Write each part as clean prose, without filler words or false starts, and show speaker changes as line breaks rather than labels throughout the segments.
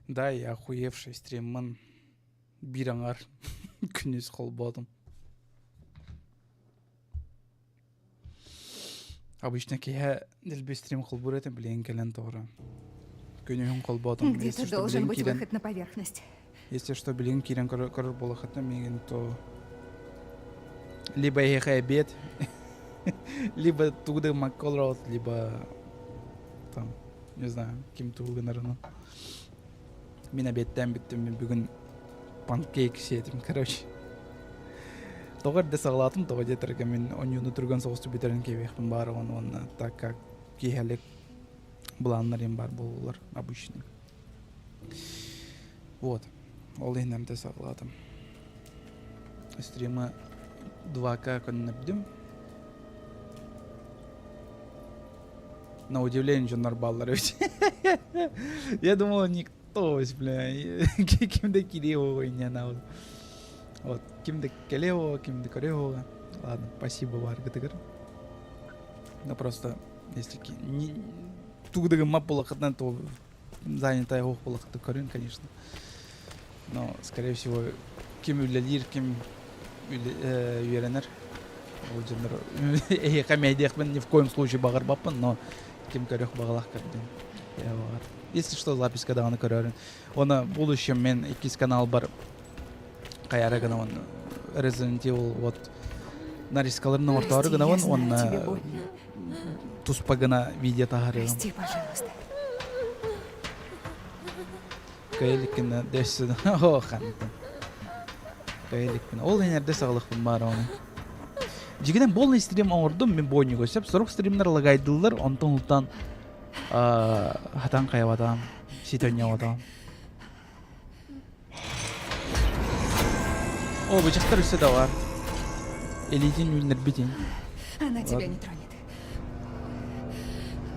Да, я охуевший стримман бираңар күнүс кол болдум. Обычно кия делбе стрим кол буретен билен келен тоора. Күнүн кол болдум.
Где-то должен быть выход на поверхность.
Если что билен кирен корор болахатна меген то либо я обед, либо туда макколрот, либо там, не знаю, ким-то угнарно. Мен обедтен биттим, мен бүгүн панкейк сетим, короче. Тогар да саглатым, тога жетерге мен онюну турган соғысты битерин кебекпин бары оны так как киһелек планнарым бар болулар обычный. Вот. Ол енемде саглатым. Стримы 2К көннөрдүм. На удивление, жондар баллар өч. Я думал, никто, бля. Кимде кирево не надо. Вот, кимде келево, кимде корево. Ладно, спасибо, Варгатыгар. Но просто, если тугдага мап булахатна, то занятая ох булахату корын, конечно. Но, скорее всего, ким үлелир, ким үйренер. Ол жондар комедиякпен ни в коем случае багар баппын, но ким көрөк багалах кырдым. Я багар. Если что, запись когда аны көрөрүн. Оны в будущем мен 2 канал бар. Каяра гана он Resident Evil вот нарискаларының ортары гана он туспа гана видео тахары.
Прости, пожалуйста.
Кайликкина дэссэн. Оо хантан. Кайликкина. Ол энерде саглыкпын бар оны. Жигиден болный стрим оңордум мен бойну көсөп, сорок стримдер лагайдылар, онтон ултан хатан каябатам, ситөньябатам. О, бычактар үсө да бар. Элитин үйнер битин.
Она тебя не тронет.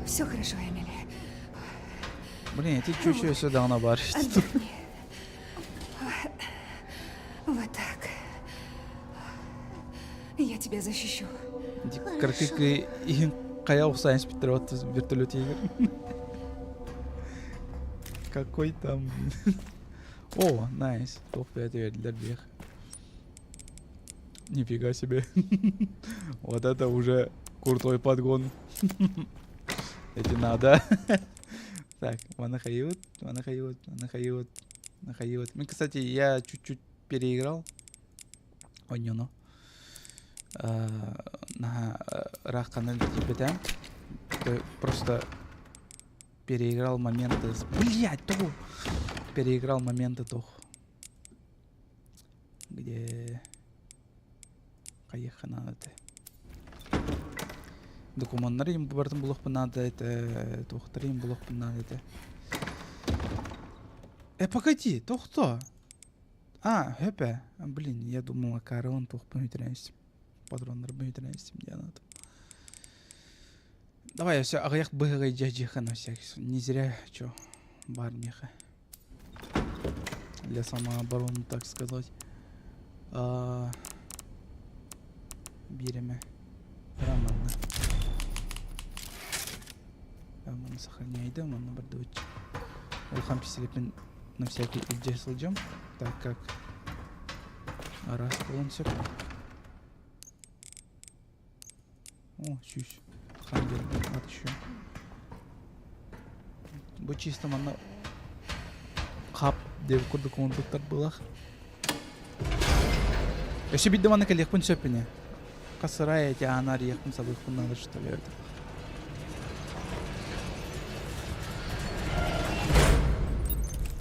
Все хорошо, Эмили.
Блин, эти чуть-чуть өсө да ана бар.
Отдохни. Вот так. Я тебя защищу.
Кыркы и кая ухсайнс питерот вертолет игр. Какой там. О, найс. Топ-5 вердилер бег. Нифига себе. Вот это уже крутой подгон. Эти надо. Так, нахают. Ну, кстати, я чуть-чуть переиграл. Онюно. На рахканы типа просто переиграл моменты. Блять, то переиграл моменты то. Где каяха надо это. Документары им бартын блок надо это. Тохтары им блок надо это. Погоди, то кто? А, хэпэ. Блин, я думал, Карон тох помитрясь. Патрондар помитрясь, мне надо. Давай, я все, аяк быгай джаджиха на всякий случай. Не зря, чё, бармиха. Для самообороны, так сказать. Береме. Романна. Романна сохраняйды, он номер 2. Улхам писелепин на всякий джей служим, так как раз он все. О, чуть. Хандер, вот еще. Бу чисто мана хап деп курдук кондуктар булах. Еще бидде мана келек пун сөпине. Касырай эти анар якын сабык пуннан что ли это.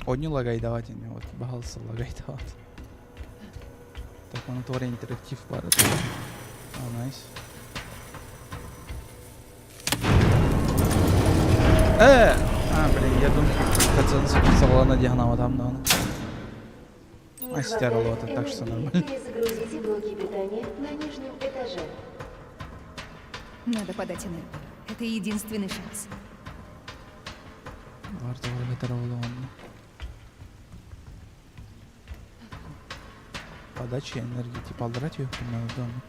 Он не лагай давать мне, вот бахался лагай давать. Так, он творе интерактив пара. Найс. Блин, я думаю, пацан записала на диагнозу там, да. Стерло это, так что нормально.
Перезагрузите блоки питания на нижнем этаже.
Надо подать энергию. Это единственный шанс.
Подача энергии, типа алдрать ее надо дома.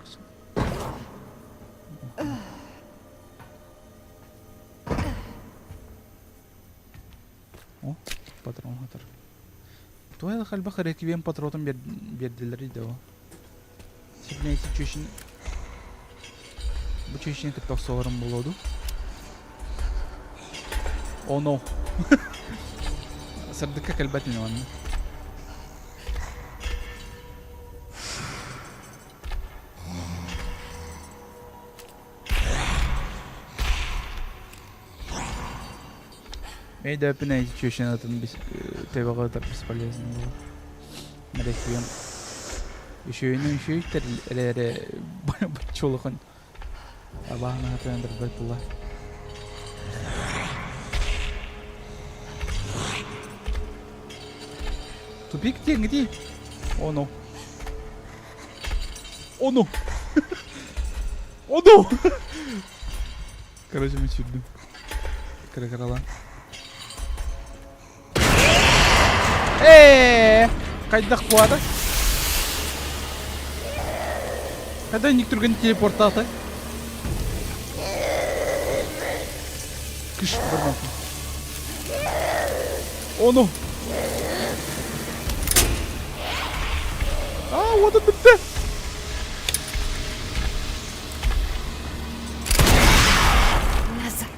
О, патрон хатар. Туайла халба реквием патронын бердилер иде о. Сипнейти чөшін... Бұл чөшін кіттақ соғырым болуду. О, но. Сырдыққа кәлбәтін оғанны. Мейді өпін әйті чөшін атын тебаға өтір бесполезный болу. Реквием. Үшеуінің үшеуіктер әрі чолықын. Абағына атырандыр бәтілі. Тупик где? О, ну. О, ну. О, ну. Короче, мы чуть не. Кракарала. Қайдақ қуады? Қайда ник тұрған телепортаты? Кыш бұрмасын. О, ну. Вот это ты!
Назад.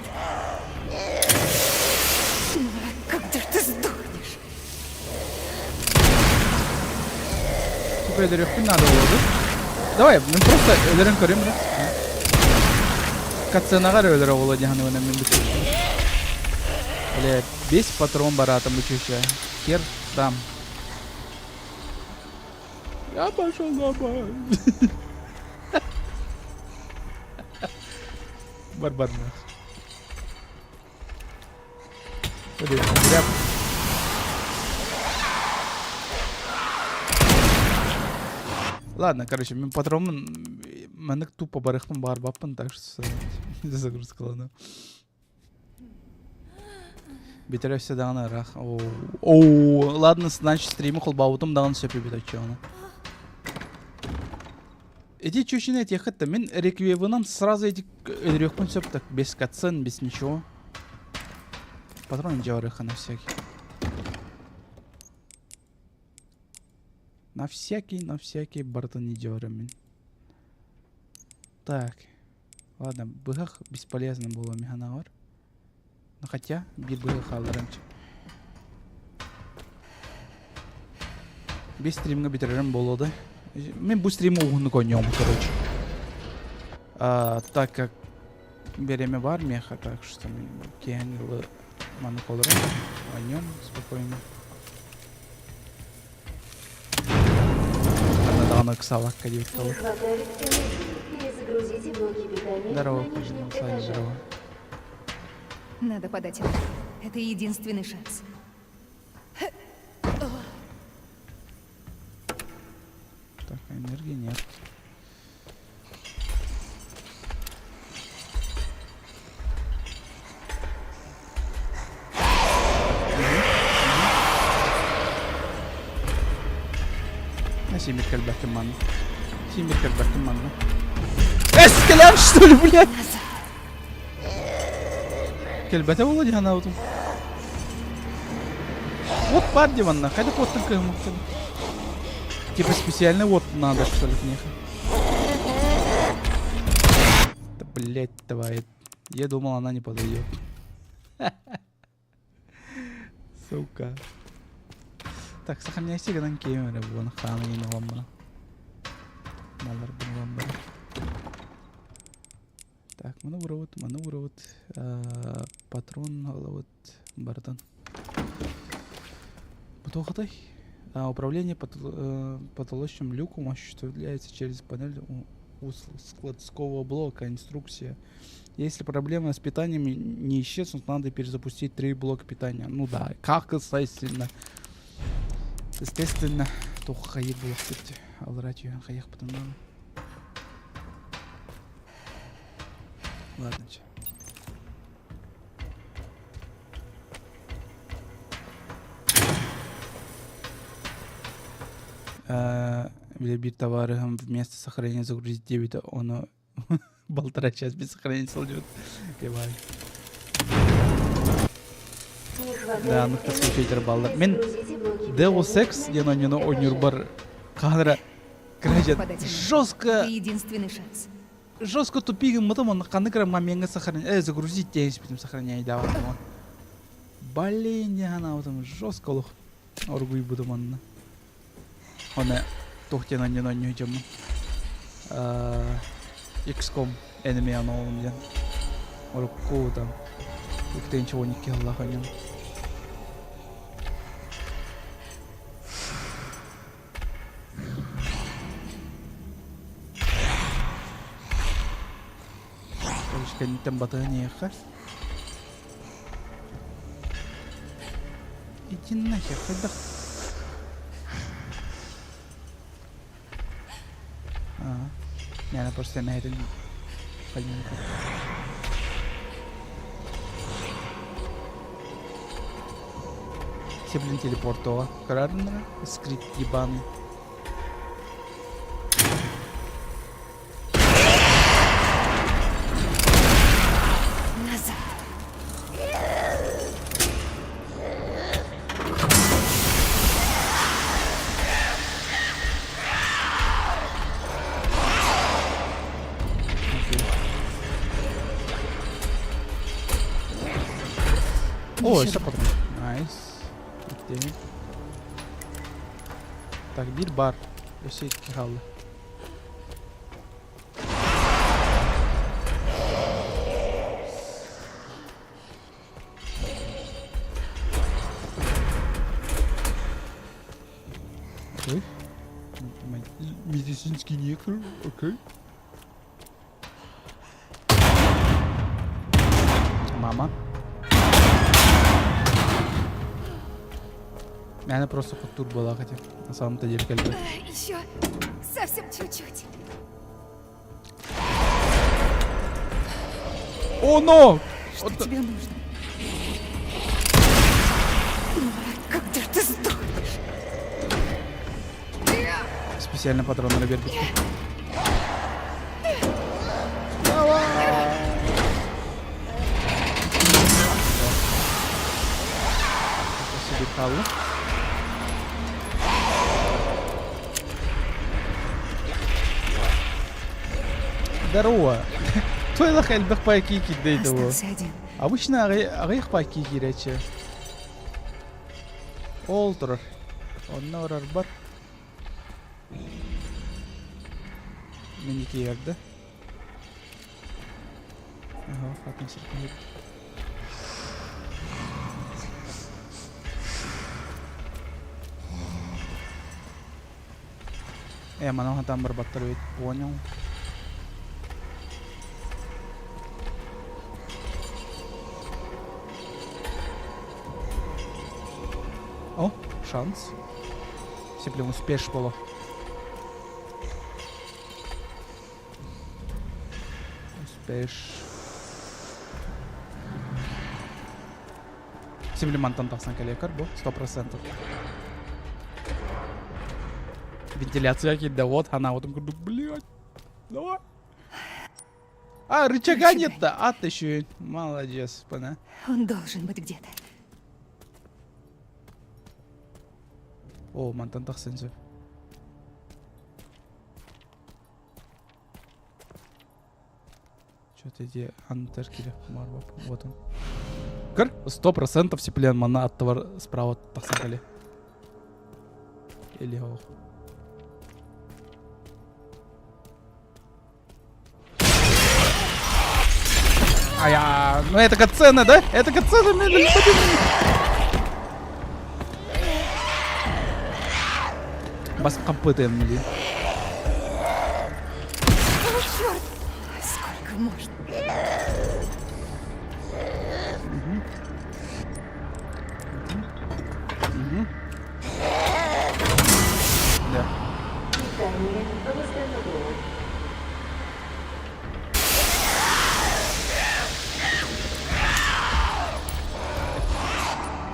Когда ж ты сдохнешь?
Сука, не надо было, давай, мы просто өлерін көрем, да? Катсценаға өлері олы дегені өне мен бітір. Бля, 5 патрон бар атым үшінші. Хер там. Я пошел домой. Барбар нас. Ладно, короче, мен патронмын, мәнік тупо барықпын бар баппын, так что загрузка ладно. Битер все дағаны рақ. Оу, ладно, значит, стримі қолбауытым дағын сөпе бет очуаны. Эти чушины этих это мен реквиевынан сразу эти өлерекпін сөптік. Без катсцен, без ничего. Патрон джаварыха на всякий. На всякий бартон не джаварымен. Так. Ладно, быгах бесполезно было механавар. Но хотя, bir быгах алырымчы. Без стримға битерерім болуды. Мен бұл стримі уғыны көңем, короче. Так как время бар меха, так что мен кейінгі маны қолырым. Ойнем спокойно. Она ксалак кадет кого.
Не хватает энергии. Перезагрузите блоки питания.
Здорово,
на нижнем
Саня,
этаже.
здорово.
Надо подать его. Это единственный шанс.
Так, энергии нет. Симир кальбаки манну. Симир кальбаки манну. Эскелян, что ли, блядь? Кальбата Володи ханауту. Вот парди ванна, хайда поттын кыгмыктын. Типа специально вот надо, что ли, к них. Да, блядь, давай. Я думал, она не подойдет. Сука. Так, сохраняй сигадан кеймера, вон хана и ламбана. Малар бен ламбана. Так, маневровод. Патрон, вот, бартон. Потолкотай. Управление потолочным люком осуществляется через панель у складского блока. Инструкция. Если проблемы с питанием не исчезнут, надо перезапустить 3 блока питания. Ну да, как естественно. Естественно, то хаек было, кстати. Алрать ее, хаек потом надо. Ладно, че. Бир товары вместо сохранения загрузить 9, оно 1,5 час без сохранения сольет.
Не хватает
Да, ну кто случайдер балдар. Мен
Загрузите блоки
Deus
питания.
Ex ден ойнур бар. Кадра крajat жестко
Это единственный шанс.
жестко тупигім мұтым оны қаны крам моменге сохранять. Загрузить тегіс бітім сохранять да вот. Блин, я на вот жестко лух. Оргуй буду манна. Оны тохтен аннен ойнуй жамын. XCOM enemy анауын ден. Оргу там. Үктенчі 12 аллах ойнуй. Kan батарея хас. Иди нахер, когда. Я просто на это пойму. Все, блин, телепортова. Карарна, скрипт ебаный.
Назад.
О,
Еще
все
два.
потом. Найс. Окей. Так, bir бар. Все kaldı. Окей. Медицинский некр. Окей. Мама. Она просто под тур была, хотя на самом-то деле калька.
Еще совсем чуть-чуть.
О, но!
Что тебе нужно? Когда ж ты сдохнешь?
Специально патрон на вербу. Халлы. Здорово. Тойлах әлбәк пайки кидейді ол.
Остался один.
Обычно ағайық пайки киречі. Ол тұрыр. Онна ұрар бар. Мені кейерді. Ага, хатын сіркін еді. Манауға там бір баттар өйт. Понял. О, шанс. Все прям успеш было. Успеш. Симлимантан тахсан калекар бу 100%. Вентиляция да вот, она вот говорю, блядь, давай. А, рычага нет-то, а ты еще молодец, пана.
Он должен быть где-то.
О, мантан тахсенсев. Что-то где антер кире марвап, вот он. Кар, 100% сиплен мана от товар справа тахсан или ох. Ну это катсцена, да? Это катсцена, блин. Бас копытаем, блин.
О, черт! Сколько можно?
Да.
Питание восстановлено.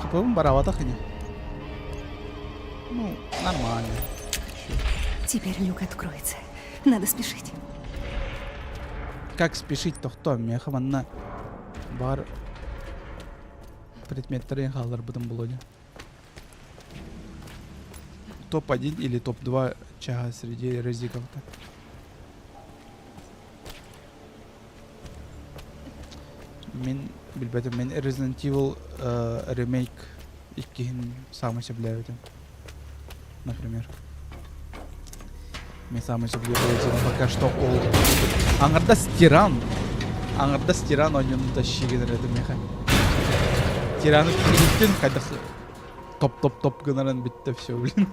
Хпм баровато ходить. Ну, нормально.
Теперь люк откроется. Надо спешить.
Как спешить-то кто? Мехаманна бар. предметтер қалар бұдың бұл ойын. Топ-1 или топ-2 чага среди резиков-то. Мен білбәдім, мен Resident Evil Remake 2-ін самый сәбләу өтім. Например. Мен самый сәбләу өтім. Пока что ол... Аңырда стиран. Аңырда стиран ойынында шегенер өтім еха. Тираны күріктен қайдақ топ-топ-топ гынарын бітті все, блин.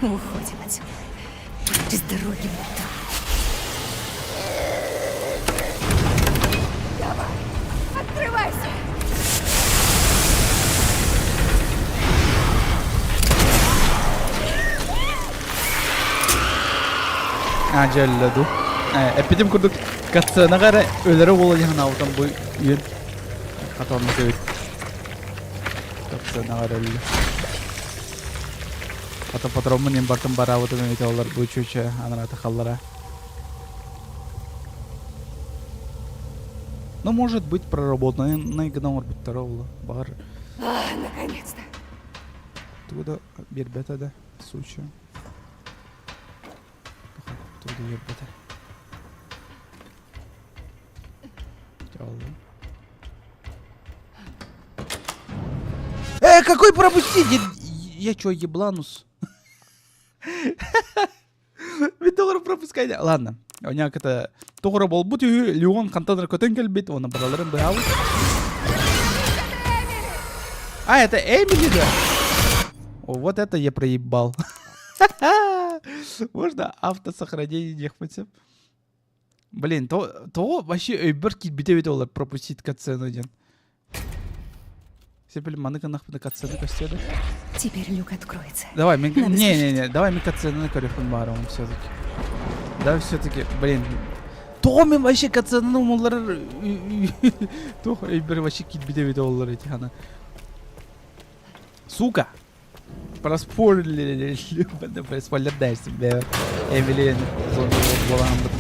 Уходим отсюда. С дороги, мать твою. Давай, открывайся!
Acelladu. Epidim kurduk. Katsana gara ölere olacağın avdan bu yün. Katanlık evet. Katsana gara öyle. Kata patronun imbartın baravutun öyle bu çöçe anarata халлара. Ну, может быть, проработанный гномор быть второго бар.
Наконец-то.
Туда бербета, да, суча. Туда бербета. Какой пропустить? Я чё, ебланус? Ведь доллар пропускать. Ладно. У него это тогра бол бут Леон контейнер көтен келбет, оны балаларын быгал. А, это Эмили, да? О, вот это я проебал. Можно автосохранение не хватит. Блин, то вообще өйбір кетбете бет олар пропустить катсцену один. Все были маныка нахуй на катсцену костюда.
Теперь люк откроется.
Давай, не, давай мы катсцену на корефон баром все-таки. Да, все-таки, блин. То мен вообще катсцену олар... То өйбір вообще кетбете бет олар эти хана. Сука! Проспойлерили, проспойлер дайсың бе. Эмили зомби болған бұд.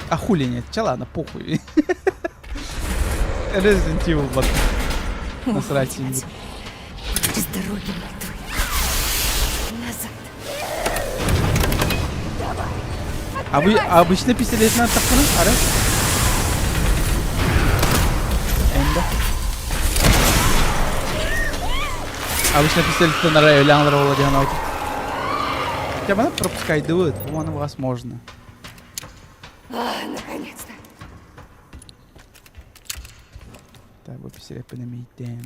А хули нет? Ча ладно, похуй. Resident Evil, вот. Насрать им.
С дороги, мать твою. Назад. Давай.
А вы обычно пистолет на тахтана? Ара? Энда. Обычно пистолет на районе аңлар болады ана айтып. Хотя бы она пропускайды вот, по-моему, возможно.
Наконец-то.
Так, вы писали по намейтем.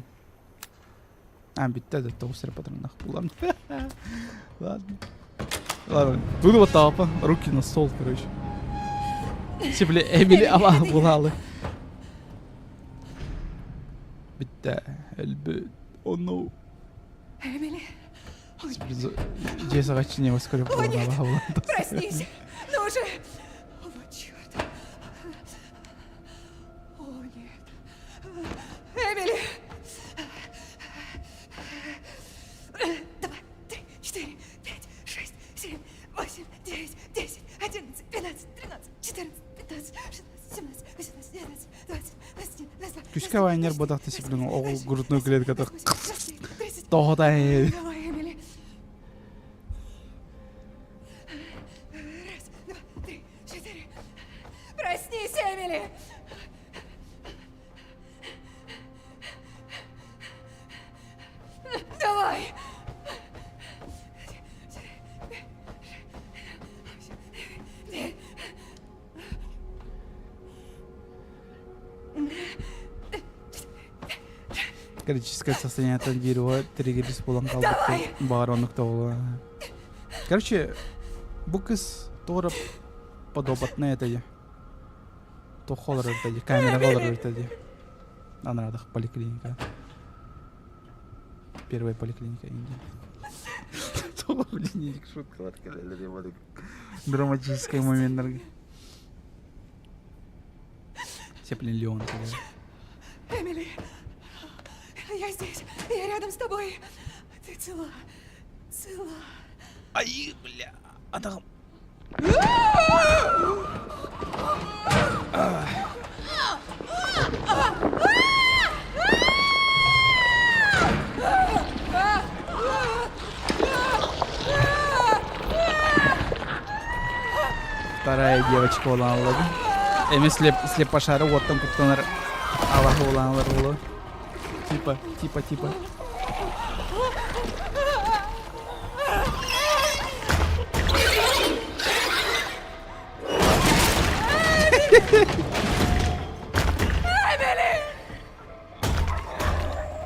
А, битта да толстер патронах пулам. Ладно. Ладно, буду вот толпа, руки на стол, короче. Все, бля, Эмили ала булалы. Битта, эльбет, о ну.
Эмили.
Здесь не воскреб булала.
Проснись. Ну уже. Вот черт. О, нет. Эмили. 2, 3, 4, 5, 6, 7, 8, 9, 10, 11, 12, 13, 14, 15, 16, 17, 18, 19, 20, 21, 22.
Күшке вайнер бодақта сиплен ол грудной клеткада. Тоғдай.
Давай, Эмили. 1, 2, 3, 4. Проснись, Эмили. Давай.
Критическое состояние тангирует, триггерис болан қалды. Баронлық тоғылы. Короче, бұл кыз тоғырап подобатны етеді. Тоқолар өртеді, камера қолар өртеді. Анадық поликлиника. Первая поликлиника Индии. Тоғы блин, шуткалар кәлелер емадық. Драматический момент. Сеплин Леон.
Эмили, я здесь, я рядом с тобой. Ты цела, цела.
Ай, бля, она Вторая девочка olan oldu. Эми слепошары оттан куптанар Аллахы оланлар болу. Типа.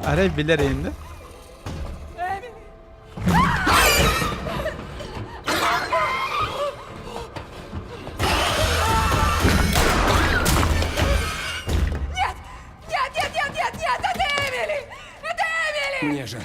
Aray bilir endi.
Нет, это Эмили! Это Эмили!
Мне жаль.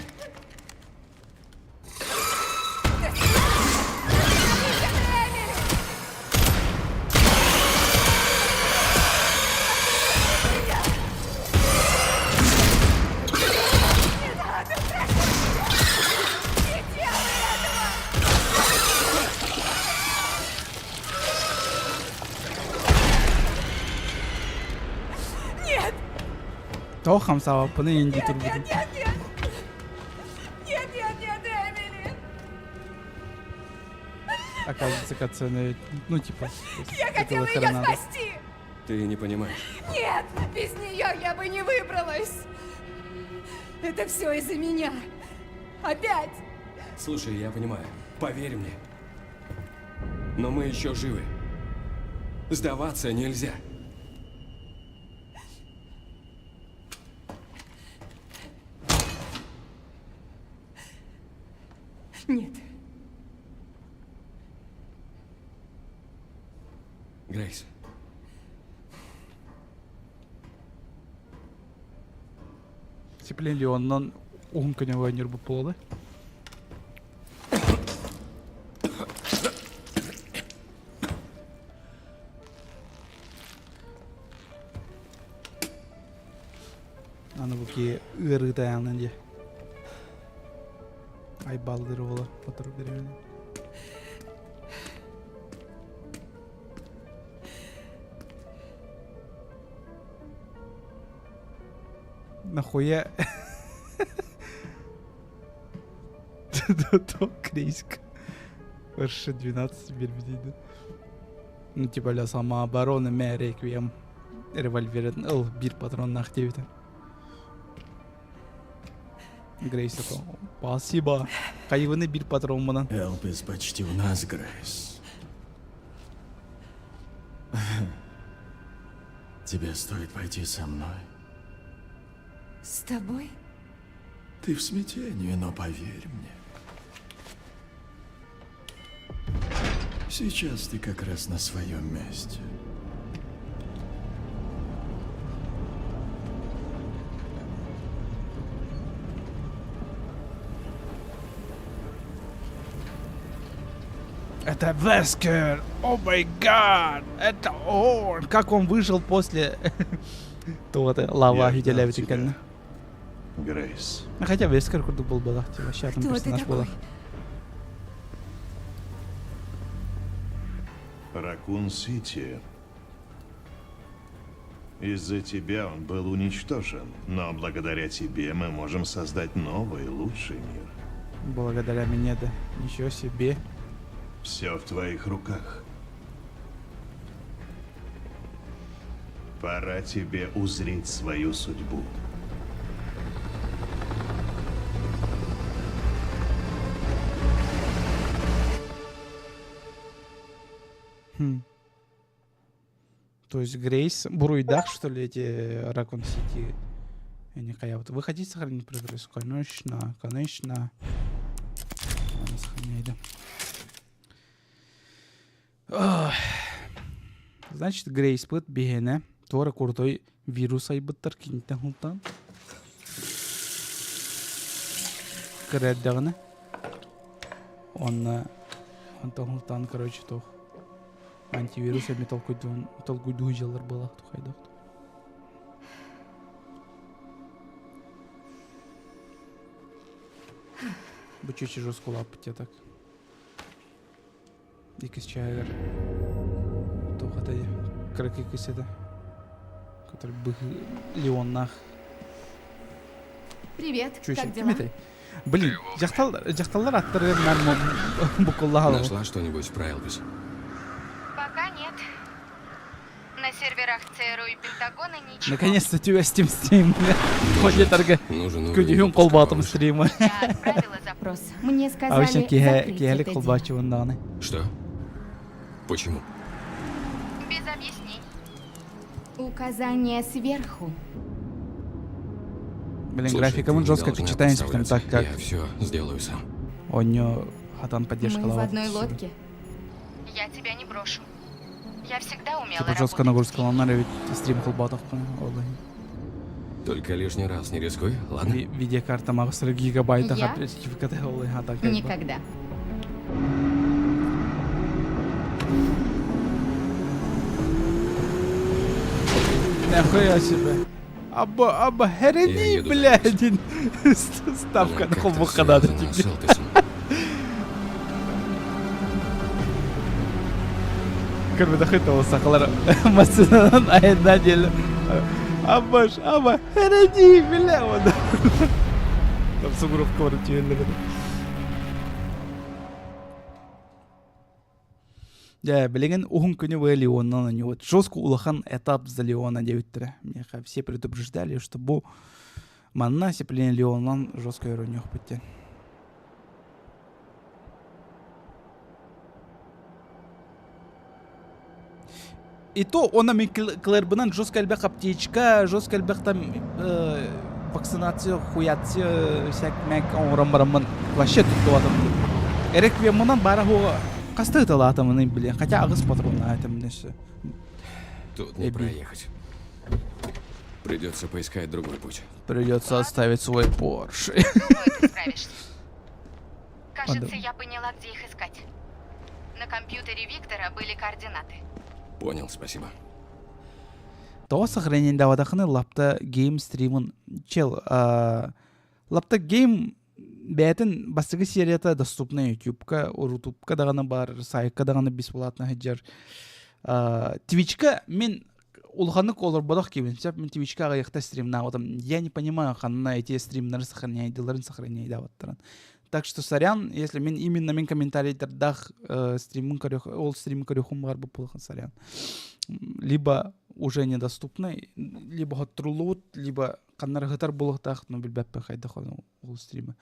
Нет!
Тохам савапыны инди турбуду.
Нет, Эмили!
Оказывается, кацаны, ну типа.
Я хотела ее спасти!
Ты не понимаешь.
Нет, без нее я бы не выбралась. Это все из-за меня. Опять.
Слушай, я понимаю. Поверь мне. Но мы еще живы. Сдаваться нельзя.
Нет.
Грейс.
Типа Леоннан он коневой нервы полы. Аны буки ыры таянын же. Ай балдыры бола отырып беремін. Нахуя? То крейск. Варши 12 бербедейді. Ну типа ля самообороны мә реквием. Револьверін ыл бір патрон нақтевді. Грейс это. Спасибо. Кайвыны бір патрон мынан.
Элпис почти у нас, Грейс. Тебе стоит пойти со мной.
С тобой?
Ты в смятении, но поверь мне. Сейчас ты как раз на своем месте.
Это Вескер! О май гад! Это он! Как он выжил после того лава
Я
видели
ждал тебя, Грейс.
Хотя Вескер куда был бы, вообще там
Кто ты
персонаж был.
такой?
Ракун-Сити. Из-за тебя он был уничтожен, но благодаря тебе мы можем создать новый, лучший мир.
Благодаря мне, да. Ничего себе.
Все в твоих руках. Пора тебе узреть свою судьбу.
То есть Грейс, Буруйдах, что ли, эти Ракун Сити? Я не хаяв. Вы хотите сохранить прогресс? Конечно. Ладно, сохраняй, да. Ох. Значит, Грейс будет бегене. Тора крутой вирус айбыттар кинтен хултан. Креддагны. Он хултан, короче, тох. Антивирус эми толкуйду жылар было тухайдак. Бу чечи жестко лапыте так. икис чайгар. Тухатай крак икис это. Который бы Леоннах.
Привет,
Чё
как
еще?
дела?
Блин, жақталар аттары мен букулла алу.
Нашла что-нибудь про Элвис?
Пока нет. На серверах ЦРУ и Пентагона ничего.
Наконец-то тебя стрим, бля. Ходеторга.
Нужен уровень
Көдеюн
допуска
қолбатым
повыше.
стримы.
Я отправила запрос.
Мне сказали
Обычно
закрыть
киһәлек
это дело.
қолбачуындағыны.
Что? Почему?
Без объяснений.
Указание сверху.
Блин,
Слушай,
графикамын
ты не
жестко
должна
читаемся, так
подставляться.
как
Я все сделаю сам.
у него хатан
Мы
поддержка
в одной лодке.
Я тебя не брошу. Я всегда умела
Типа жестко
работать
нагрузка
с людьми.
ланар ведь стрим қолбатық олай.
Только лишний раз не рискуй, ладно?
Видеокарта мағысыры гигабайта
Я?
хат сертификаты олай хата как бы.
Никогда.
Нахуя себе. Абба,
Я
херени,
еду
блядь. Ставка на қолбаққа надо тебе. Көрмеді хыта ол сақалар масыдан айына делі. Абба, херени, бля, оны. Там сугуровка бар түйелері. Ja, білеген ухун күні вы Леонана не вот жестко улахан этап за Леона девиттері. Мне все предупреждали, что бұл манна сеплен Леонан жестко ироньох бітті. И то она мен клербынан жестко әлбәк аптечка, жестко әлбәк там вакцинация, хуяция, всяк мәк оңрам-барамын вообще тұтты адам. Эрек бен мұнан бара хуға қасты ұтала атамыны білен, хотя ағыз патронна айтамын несі.
Тут не проехать. Придется поискать другой путь.
Придется оставить свой Порш.
Думаю, ты справишься. Кажется,
Ладно.
я поняла, где их искать. На компьютере Виктора были координаты.
Понял, спасибо.
То сохранение давадахны лапта гейм стримын чел. Лапта гейм бәтін бастығы серията доступна YouTube'ка, Рутуб'ка дағаны бар, Сайкка дағаны бесплатно хаджар. Твич'ка мен улханық олар бодақ кебенсеп, мен Твич'ка ағаяқта стримна аватам. Я не понимаю, қанына эти стримнары сохраняйдыларын сохраняйды аваттырын. Так что сорян, если мен именно мен комментарийдердах стримын көрек, ол стримын көрекім бар бұл болған сорян. Либо уже недоступны, либо хотрулут, либо қаннары ғытар болықтақ, но білбәппе қайда ол стримы.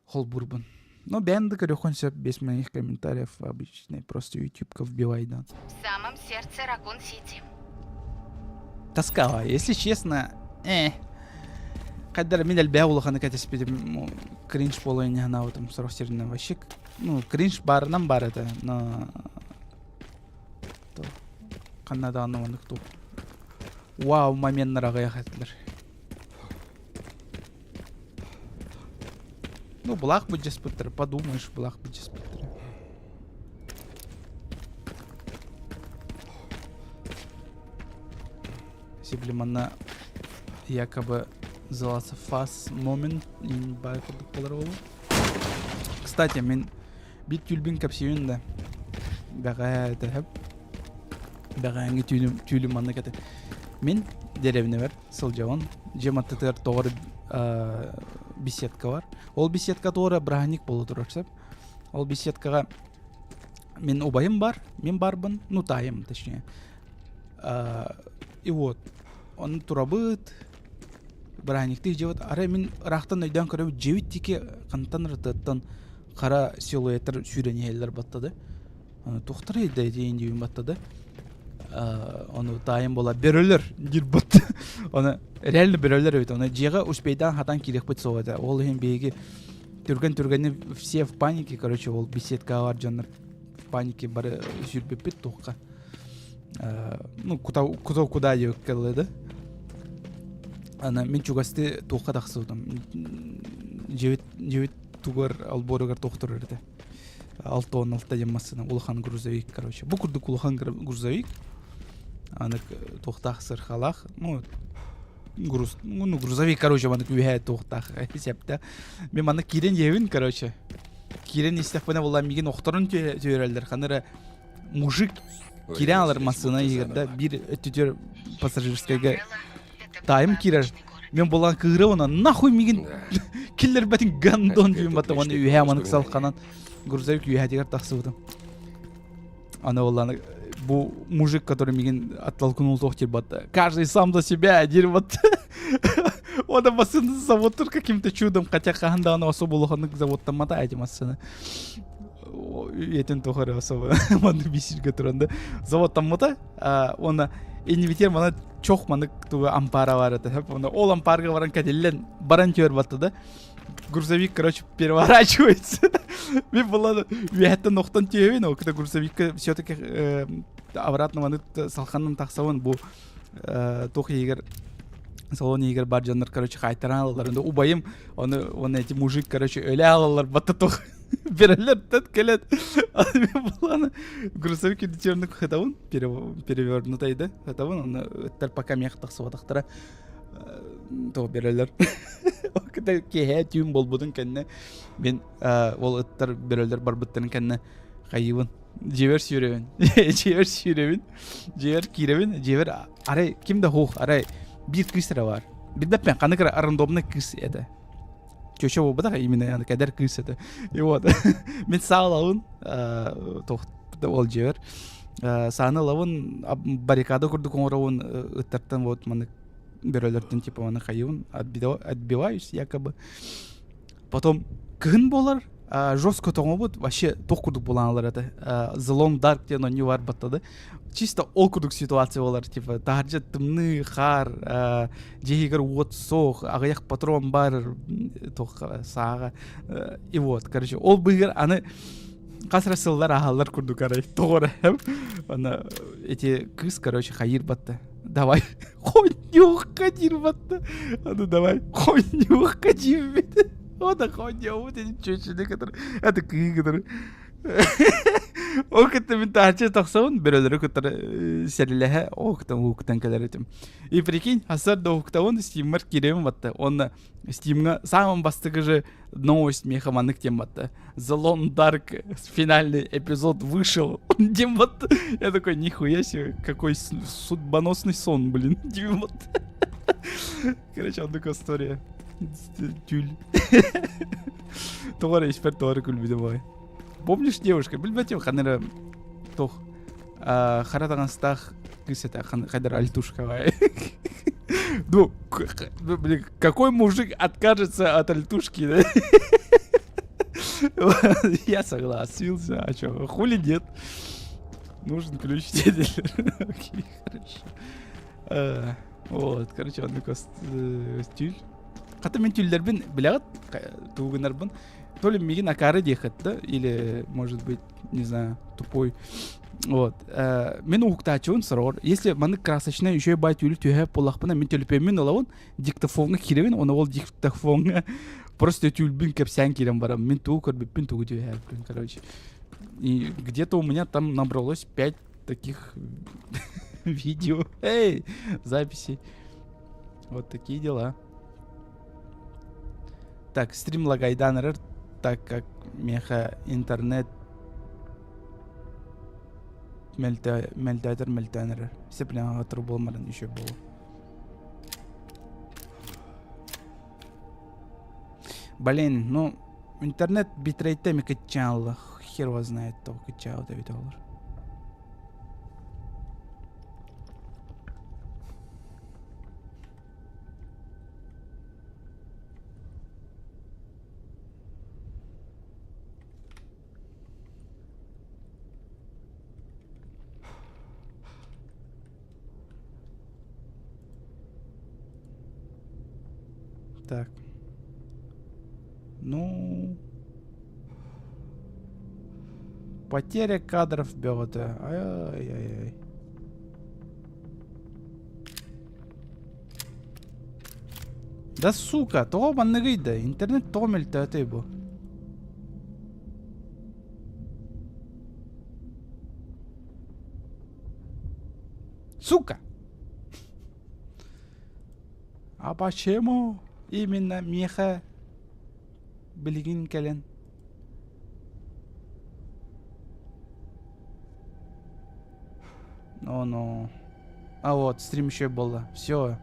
Хол бурбан. Но бенды көреконсеп без моих комментариев обычный, просто YouTube-ка вбивайдан.
В самом сердце Ракун-Сити.
Тоскава, если честно, Қайдар мен әлбәу олғаны кәтеспедім, кринж болайын ғана отым сұрық серден вообще. Ну, кринж барынан бар еді, но... Қаннада ануандық топ. Вау, моменттар ағаяқ әтілер. Ну, бұлақ бұд жеспіттір, подумаешь, бұлақ бұд жеспіттір. Себлеманна якобы заласы фас момент ин бай курдук болар болу. Кстати, мен бит тюльбин капсиюн да бага тәһәп бага аңы тюльбин манна кәте. Мен деревне бар, сылжаван, жематтытыр тоғыр беседка бар. Ол беседка тоғыры браханик болу тұрарсап. Ол беседкаға мен обайым бар, мен барбын, ну тайым, точнее. И вот, он турабыт, браханикті жеват. Ара мен рақтан өйден көріп, жевит теке қантан рытыттан қара силуэттер сүйрені елдер баттады. Тоқтар елді дейін дейін баттады. Оны тайым бола берілер дир батты. Оны реально берілер өйті. Оны жеға успейдан хатан керек бит соғады. Ол ең бейгі түрген все в панике, короче, ол беседка бар жанр в панике бары сүйрбеп бит тоққа. Ну, куда деп кәледі. Ана мен чугасты тоққа тақсыдым. Жевет тугар алборығар тоқтыр өрді. 6-10 демасына улахан грузовик, короче. Бұл күрдік улахан грузовик. Аны тоқтақсыр халақ. Ну, грузовик, короче, маны күйе тоқтақ есепті. Мен маны кирен евін, короче. кирен истеппене булан миген охторун төйрелдер. Ханыры мужик кире алыр масына егерде бир өтүтөр пассажирскайга тайым кирер. Мен булан кыгыры она нахуй миген киллер бетин гандон дүйм бата оны үйе аманык салканан грузовик үйе дигер таксыбытым. Ана булан бу мужик, который миген оттолкнул тохтер бата. Каждый сам за себя один вот. Он машину завод каким-то чудом, хотя когда она особо лоханнык заводтан мата эти машины. Етен тохары особо манды бисиш гатуранда. Заводтан мата, она инвитер мана чох манык туга ампара бар это. Она ол ампарга баран каделлен баран тёр бата да. Грузовик, короче, переворачивается. Мне было вето ноқтан түйеуі, но когда грузовик все-таки обратно маны салханнан тақсауын бұл тоқ егер салон егер бар жандар, короче, қайтаран алалар. Убайым, оны эти мужик, короче, өлі алалар, бата тоқ берелер, тәт келет. Мен бұл грузовик едетерінің қытауын, перевернутайды, қытауын, оны өттер пока меқ тақсыва тақтыра тоқ берелер. Когда кеһе түйін бол будын кәнне мен ол ыттар берелер бар бұттарын кәнне қайыбын жевер сүйребін жевер киребін жевер арай кимде хух арай bir кысыра бар биддеп мен қаны кіра арандомны кыс еді чөше бол бұда именно кәдер кыс еді и вот мен сағылауын ол жевер сағыны лауын баррикада күрдік оңырауын ыттартан вот маны берелерден типа оны қайуын отбиваюсь якобы. Потом кын болар, жестко тоңы бұд, вообще тоқ күрдік боланалар еді. Злом дарк ден оны бар баттады. Чисто ол күрдік ситуация болар, типа тағыржа тымны, қар, жегер от соқ, ағаяқ патрон бар, тоқ саға. И вот, короче, ол бұйгер аны қасыра сылдар ағалар күрдік арай, тоғыр әм. Ана, эти кыз, короче, қайыр батты. Давай, хуйнюха дирбатты. Ну давай, хуйнюха дирбет. Вот а хуйня, вот эти чучины, которые... Это кы, которые... Оқытты мен тағачы тақсауын, бірөлері көттері сәрілігі оқтан кәлер етім. И прикинь, асырды оқтауын стиммар керемін батты. Оны стимға самым бастығы же новость мехаманық тем батты. The Long Dark финальный эпизод вышел. Он тем батты. Я такой, нихуя себе, какой судьбоносный сон, блин. Тем батты. Короче, он такая история. Тюль. Тоғары еспер тоғары күлбеді бай. Помнишь, девушка, білбәтем, қаныры тоқ қаратаған стақ кісеті қайдар альтушка бай. Ну, блин, какой мужик откажется от альтушки, да? Я согласился, а чё, хули нет? Нужен ключ-тедель. Окей, хорошо. Вот, короче, он такой тюль. Қаты мен тюльдербен, біләғат, туғынарбын. То ли миги накары дехат, да? Или, может быть, не знаю, тупой. Вот. Мен уқтачуын сұрор. Если маны красочно еще и бай тюлі тюхе полақпына, мен тюліпемен олауын диктофонға керевен, оны ол диктофонға просто тюльбін кәпсян керем барам. Мен туғы көрбеппен туғы тюхе, короче. И где-то у меня там набралось 5 таких видео. Эй, записей. Вот такие дела. Так, стрим лагайданер, так как меха интернет мельтайдер. Все прям отрубал маран еще было. Блин, ну интернет битрейтами качал, хер его знает, то качал $9. Так. Ну... Потеря кадров бёта. Ай-яй-яй. Да сука, того банныгыйда. Интернет томел тәте бу. Сука! А почему именно меха билигин келен? Ну. А вот, стрим еще было. Все.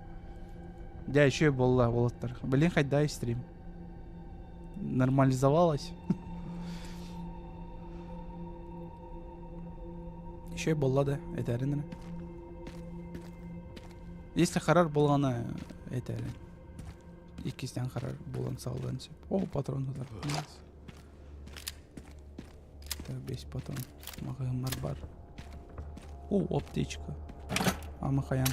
Да, еще было, Волтер. Блин, хоть дай стрим. Нормализовалось. Еще было, да? Это арена. Если харар болғаны, это арена. Иккистен харар болған салдан сеп. О, патрон да. Так, 5 патрон. Мағымар бар. О, аптечка. Амахаян.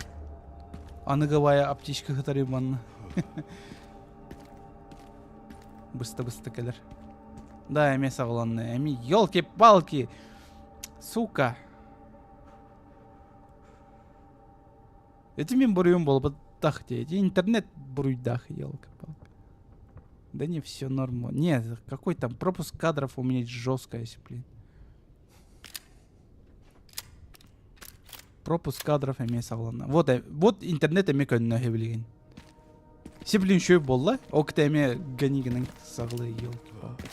Аныгавая аптечка хатары банна. Бысты келер. Да, эме сағыланны. Эми, ёлки-палки. Сука. Это мен буруем был бы так те. Интернет буруйдах, ёлки-палки. Да не, все норм. Нет, какой там пропуск кадров у меня жесткая, блин. Пропуск кадров эме сағыланны. Вот интернет эме көніне хевілген. Сеплин шөй болла, окта эме ганигінің сағылы ёлки-палки.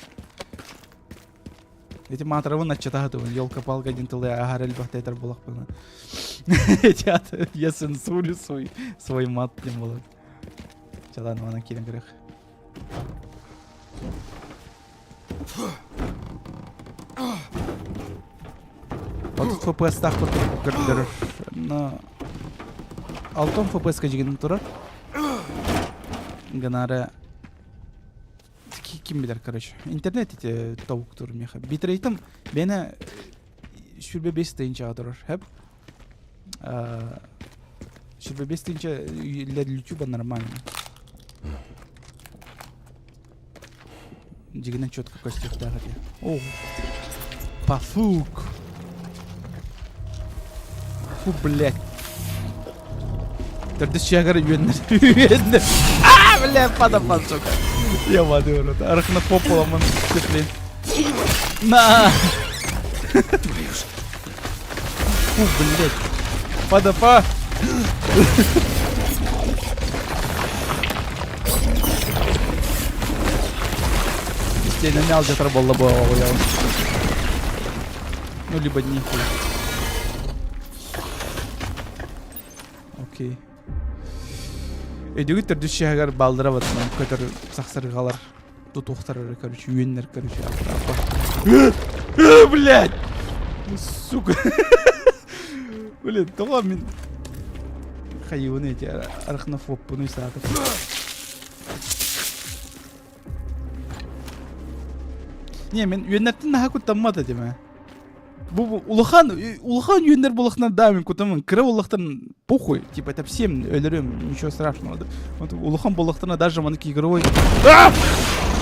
Эти матровы начатахаты, ёлка-палка один тылы агарель бахтайтар болақ бына. Я цензурю свой мат тем болақ. Ладно, вана келін кірек. Вот FPS так вот көрділер. Алтон FPS-ка жегенің тұрар. Ганары... Ким билер, короче. Интернет эти таук тур меха. Битрейтім бені шүрбе 5 тайынчаға тұрар. Хэп? Шүрбе 5 тайынча для ютуба нормально. Дегенен четко костюхта ғады. О, пафук. Фу, блядь. Тұрды шағыры үйенді. А, блядь, падапан, сука. Я воды урод. Арахнофоб man теплее. На! Фу, блядь. Падапа! Стей намял, где-то был лобового. Ну, либо нихуй. Окей. Эдегі түрді шағар балдыра батынан көтір сақсырғалар тут уқтарары, короче, үйенлер, короче, блядь! Сука! Блядь, тоға мен хайуын эти арахнофоб бұны сағатып. Не, мен үйенлерден наға көттаммады деме. Бұл улахан үйенлер болақынан да мен көттамын. Кірі олақтарын похуй. Типа, это всем өлерем, ничего страшного. Вот улахан болақтарына даже маныки игровой.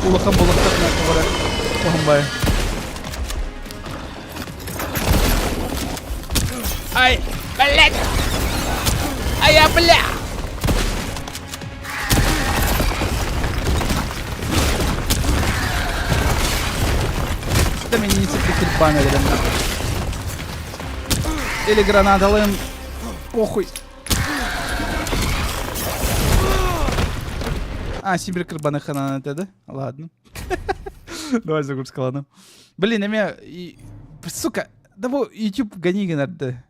Улахан болақтарына көбірі қоғанбай. Ай, блядь! Ай, я, бля! Да меня не цепляет баннер, нахуй. Или гранаталым. Похуй. А, Сибирь Карбанахана это, да? Ладно. Давай загрузка, ладно. Блин, на меня... Сука, давай YouTube гони, надо.